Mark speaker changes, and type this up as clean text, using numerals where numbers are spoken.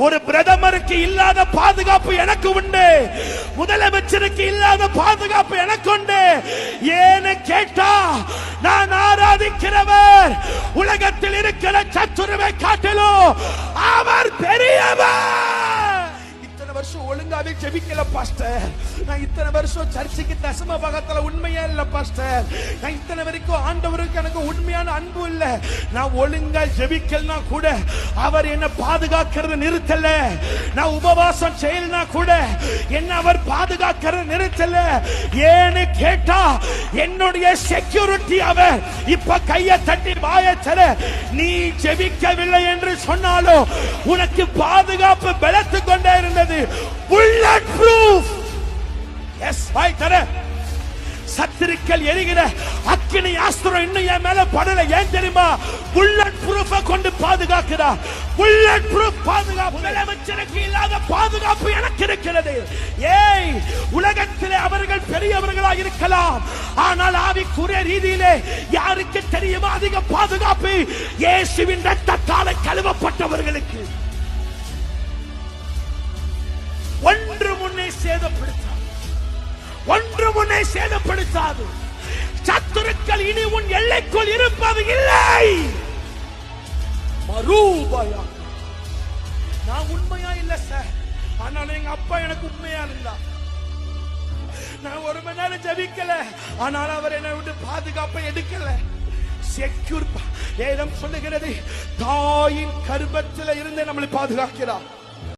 Speaker 1: ஒரு பிரதமருக்கு இல்லாத பாதுகாப்பு எனக்கு உண்டு, முதலமைச்சருக்கு இல்லாத பாதுகாப்பு எனக்கு உண்டு. ஏன்னு கேட்டா, நான் ஆராதிக்கிறவர் உலகத்தில் இருக்கிற சத்துருவை காட்டிலும் அவர் பெரியவர். வருஷம் ஒழுங்காவே ஜெபிக்கல பாஸ்டர், நான் இத்தனை வருஷம் சர்ச்சுக்கு தசம பாகத்துல உண்மையா இல்ல பாஸ்டர், நான் இத்தனை வரைக்கும் ஆண்டவருக்கு எனக்கு உண்மையான அன்பு இல்ல, நான் ஒழுங்கா ஜெபிக்கலனா கூட அவர் என்ன பாதுகாக்கிறது நிறுத்தல, நான் உபவாசம் செய்யலனா கூட என்ன அவர் பாதுகாக்கிறது நிறுத்தல. ஏன்னு கேட்டா, என்னுடைய செக்யூரிட்டி அவர். இப்ப கையை தட்டி வாயச்சல, நீ ஜெபிக்கவில்லை என்று சொன்னாலும் உனக்கு பாதுகாப்பு பலத்து கொண்டே இருந்தது. Bullet proof. எஸ் வாய்த்தர சத்துருக்கள் எரிகிற அக்கினி அஸ்திரம் இன்னும் என் மேல படல. ஏன் தெரியுமா? புல்லட் ப்ரூஃப் கொண்டு பாதுகாக்கிறா. புல்லட் ப்ரூஃப் பாதுகாப்பு. முதலமைச்சருக்கு இல்லாத பாதுகாப்பு எனக்கு இருக்கிறது. ஏய், உலகத்திலே அவர்கள் பெரியவர்களாக இருக்கலாம், ஆனால் ஆவிக்குரிய ரீதியிலே யாருக்கு தெரியுமா அதிக பாதுகாப்பு? இயேசுவின் இரத்தத்தால் கழுவப்பட்டவர்களுக்கு. ஒன்று முன்னே சேதப்படுத்தாது, ஒன்று முன்னே சேதப்படுத்தாது. சத்துருக்கள் இனி உன் எல்லைக்குள் இருப்பது இல்லை. மறுபயா நான் உண்மையா இல்ல சார், ஆனால் எங்க அப்பா எனக்கு உண்மையா இருந்தா. நான் ஒரு மணி நேரம் ஜெபிக்கல, ஆனால் அவர் என்னை விட்டு பாதுகாப்பை எடுக்கல. செக்யூர். வேதம் சொல்லுகிறது, தாயின் கர்ப்பத்தில் இருந்து நம்மளை பாதுகாக்கிறார்.